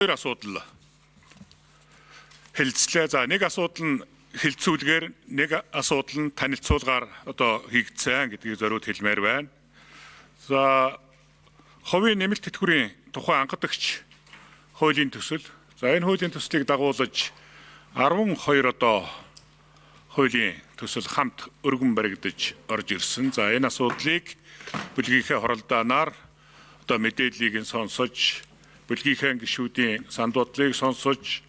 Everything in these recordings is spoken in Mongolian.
Асуудал хэлцлээ. За нэг асуудал нь хэлцүүлгээр, нэг асуудал нь танилцуулгаар одоо хийгдсэн гэдгийг зориуд хэлмээр байна. За хувийн нэмэлт тэтгэврийн тухай анхадагч хуулийн төсөл. За энэ хуулийн төслийг дагуулж 12 одоо хуулийн төсөл хамт өргөн баригдаж орж ирсэн. За энэ асуудлыг бүлгийнхээ хоролдооноор одоо мэдээллийг сонсож, бүлгийнхээ гишүүдийн санал бодлыг сонсож,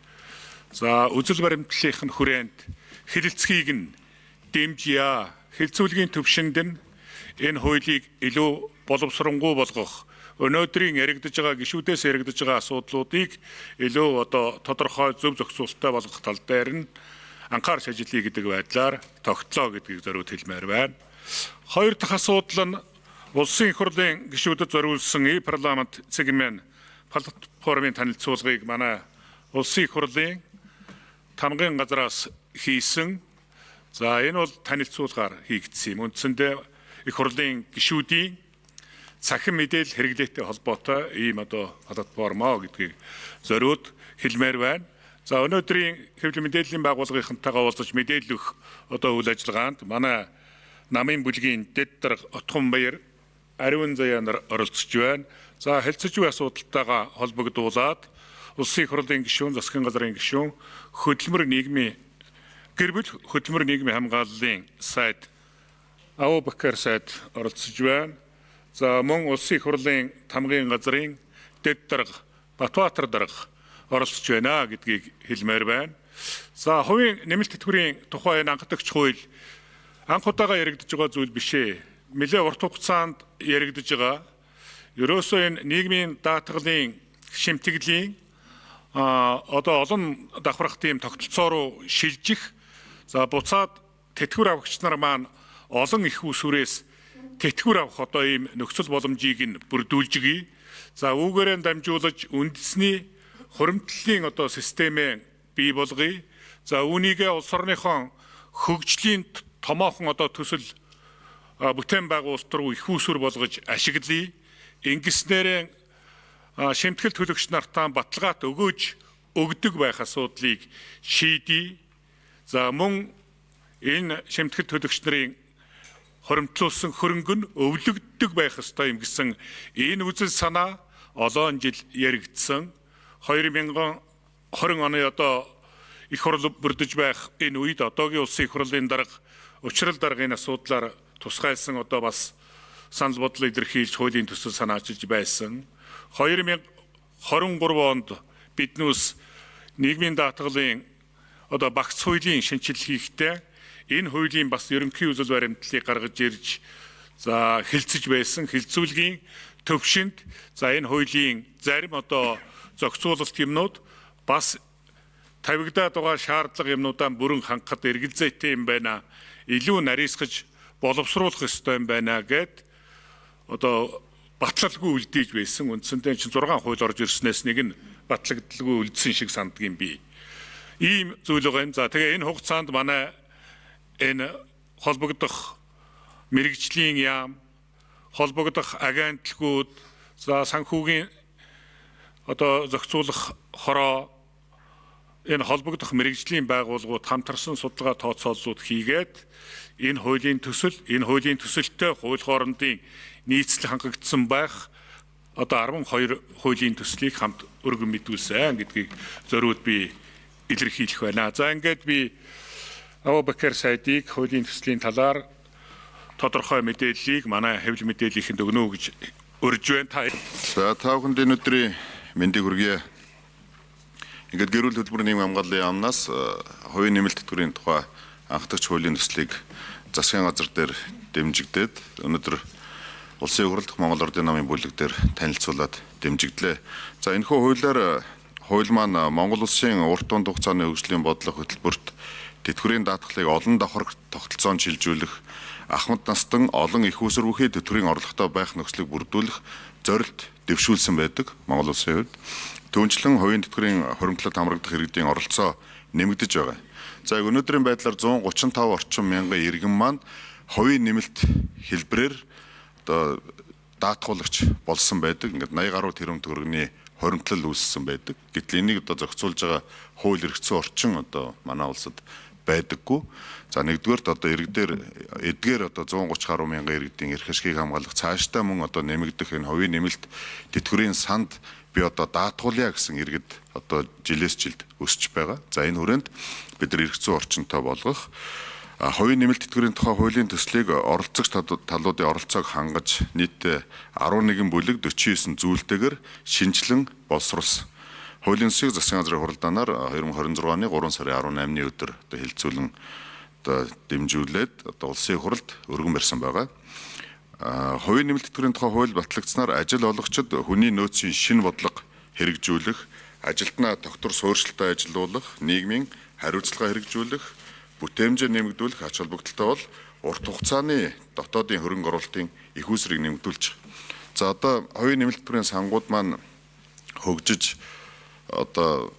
за үзэл баримтлалын хүрээнд хэлэлцгийг нь дэмжийе. Хэлцүүлгийн төвшөнд нь энэ хуулийг илүү боловсронгуй болгох, өнөөдрийн яригдж байгаа гишүүдээс яригдж байгаа асуудлуудыг илүү одоо тодорхой зөв зохицуулалттай болгох тал дээр нь анхаарч ажиллая гэдэг байдлаар тогтлоо гэдгийг зориуд хэлмээр байна. Хоёр дахь асуудал нь улсын их хурлын гишүүдэд зориулсан парламент цэгмэн платформын танилцуулгыг манай улсын их хурлын тамгын газраас хийсэн. За энэ бол танилцуулгаар хийгдсэн юм. Үндсэндээ их хурлын гишүүдийн цахим мэдээлэл хэрэглээтэй холбоотой ийм одоо платформоо гэдгийг зориуд хэлмээр байна. За өнөөдрийн хэвлэл мэдээллийн байгууллагынхантайгаа уулзаж мэдээлэл өгөх одоо үйл ажиллагаанд манай намын бүлгийн дэд дарга Отгонбаяр, Ариун Заяа нар оролцож байна. За хэлцэж буй асуудалтайгаа холбогдуулаад улсын их хурлын гишүүн, засгийн газрын гишүүн, гэр бүл хөдөлмөр нийгмийн хамгааллын сайд Абубакар сайд оролцож байна. За мөн улсын их хурлын тамгын газрын дэд дарга Батбаатар дарга оролцож байна гэдгийг хэлмээр байна. За хувийн нэмэлт тэтгэврийн тухай анхадагч хууль анх удаага яригдж байгаа зүйл биш ээ. Нэлээд урт хугацаанд яригдж байгаа. Ерөөсөө энэ нийгмийн даатгалын шимтгэлийн одоо олон давхрах тийм тогтолцоо руу шилжих, за буцаад тэтгэвэр авагч нар маань олон их усүрээс тэтгэвэр авах одоо ийм нөхцөл боломжийг нь бүрдүүлжигий. За үүгээрээ дамжуулж үндэсний хуримтлалын одоо системээ бий болгоё. За үүнийгээ улс орныхон хөгжлийн томоохон одоо төсөл бүтээн байгуулалт руу их усүр болгож ашиглая. Ингэснээрээ шимтгэл төлөгч нартаа баталгаат өгдөг байх асуудлыг шийдий. За мөн энэ шимтгэл төлөгч нарын хоримтлуулсан хөрөнгө нь өвлөгддөг байх ёстой юм гэсэн энэ үзэл санаа олон жил яригдсан. 2020 оны одоо их хурл бүрдэж байх энэ үед одоогийн улсын их хурлын дарга учрал дарга энэ асуудлаар тусгайлсан одоо бас санал бодлоо илэрхийлж хуулийн төсөл санаачилж байсан. 2023 онд биднээс нийгмийн даатгалын одоо багц хуулийн шинжилэл хийхдээ энэ хуулийн бас ерөнхий үзэл баримтлалыг гаргаж ирж за хэлцэж байсан хэлцүүлгийн төвшөнд за энэ хуулийн зарим одоо зохицуулалт юмнууд бас тавигдаад байгаа шаардлага юмнуудаа бүрэн хангахад эргэлзээтэй юм байна. Илүү нарийсгаж боловсруулах ёстой юм байна гэд одоо баталгалгүй үлдээж байсан. Үндсэндээ 6 хууль орж ирснээс нэг нь баталгадaltaгүй үлдсэн шиг сандгийн бий. Ийм зүйл байгаа юм. За тэгээ энэ хугацаанд манай энэ холбогдох мэрэгжлийн яам, холбогдох агентлагууд, за санхүүгийн одоо зохицуулах хороо, энэ холбогдох мэрэгжлийн байгууллагууд хамтарсан судалгаа тооцооллууд хийгээд энэ хуулийн төсөлтэй хууль хоорондын нийцэл хангагдсан байх одоо 12 хуулийн төслийг хамт өргөн мэдүүлсэн гэдгийг зориуд би илэрхийлэх байна. За ингээд би Абубакар сайдыг хуулийн төслийн талаар тодорхой мэдээллийг манай хэвлэл мэдээллийнхэнд өгнө гэж урьж байна. За та бүхэнд энэ өдрийн мэндийг хүргье. Ингээд гэр бүл хөтөлбөр нийгмийн хамгааллын яамнаас хувийн нэмэлт тэтгэврийн тухай анхдагч хуулийн төслийг засгийн газар дээр дэмжигдээд өнөөдөр улсын их хурл дахь Монгол Ордын намын бүлэг дээр танилцуулаад дэмжигдлээ. За энэхүү хууль маань Монгол улсын урт дунд хугацааны хөгжлийн бодлого хөтөлбөрт тэтгэврийн даатгалыг олон давхар тогтолцоонд шилжүүлэх, ахмад настан олон их усүр бүхий тэтгэврийн орлоготой байх нөхцөлийг бүрдүүлэх зорилт дэвшүүлсэн байдаг Монгол улсын хувьд. Түүнчлэн хувийн тэтгэврийн хуримтлалд хамрагдах иргэдийн оролцоо нэмэгдэж байгаа. За өнөөдрийн байдлаар 135 орчим мянган иргэн маань хувийн нэмэлт хэлбэрээр одоо даатгуулагч болсон байдаг. Ингээд 80 гаруй тэрбум төгрөгийн хоримтлал үүссэн байдаг. Гэтэл энийг одоо зохицуулж байгаа хууль эрх зүйн орчин одоо манай улсад байдаггүй. За нэгдүгээрт одоо иргэдээр эдгээр одоо 130 гаруй мянган иргэдийн эрх ашгийг хамгаалах цаашдаа мөн одоо нэмэгдэх энэ хувийн нэмэлт тэтгэврийн санд би одоо даатгуулъя гэсэн иргэд одоо жилээс жилд өсөж байгаа. За энэ хүрээнд бид нар эрх зүйн орчинтой болгох хувийн нэмэлт тэтгэврийн тухай хуулийн төслийг оролцогч талуудын оролцоог хангаж нийтдээ 11 бүлэг 49 зүйлтэйгээр шинжилэн боловсруулсан. Хуулийн төслийг засгийн газрын хуралдаанаар 2026 оны 3 сарын 18-ны өдөр одоо хилцүүлэн одоо дэмжүүлээд одоо улсын хурлд өргөн барьсан байгаа. Хувийн нэмэлт тэтгэврийн тухай хууль батлагдсанаар ажил олгогчид хүний нөөцийн шинэ бодлого хэрэгжүүлэх, ажилтнаа тогтвор суурьшилтай ажилуулах, нийгмийн хариуцлага хэрэгжүүлэх, бүтээмжээ нэмэгдүүлэх ач холбогдолтой бол урт хугацааны дотоодын хөрөнгө оруулалтын их үүсвэрийг нэмэгдүүлж байгаа. За одоо хувийн нэмэлт тэтгэврийн сангууд маань хөгжиж одоо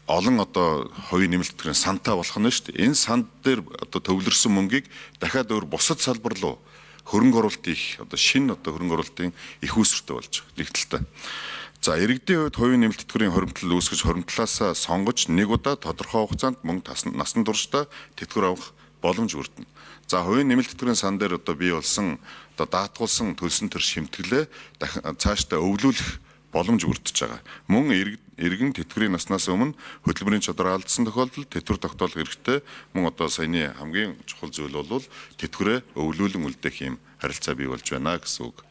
олон одоо хувийн нэмэлт тэтгэврийн сантай болох нь шүү дээ. Энэ санд дээр одоо төвлөрсөн мөнгийг дахиад өөр бусад салбар руу хөрөнгө оруулалт их одоо шинэ одоо хөрөнгө оруулалтын их үүсвэртэй болж байгаа нэгдэлтэй. За иргэдийн хувьд хувийн нэмэлт тэтгэврийн хоримтлал үүсгэж хоримтлаасаа сонгож нэг удаа тодорхой хугацаанд мөн насан туршдаа тэтгэвэр авах боломж бүрдэнэ. За хувийн нэмэлт тэтгэврийн сан дээр одоо бий болсон одоо даатгуулсан төлсөн төр шимтгэлээ цаашдаа өвлүүлэх боломж бүрдэж байгаа. Мөн иргэн тэтгэврийн наснаас өмнө хөдөлмөрийн чадвар алдсан тохиолдолд тэтгэвэр тогтоолох хэрэгтэй. Мөн одоо саяны хамгийн чухал зүйл бол тэтгэврээ өвлүүлэн үлдээх юм харилцаа бий болж байна гэсэн үг.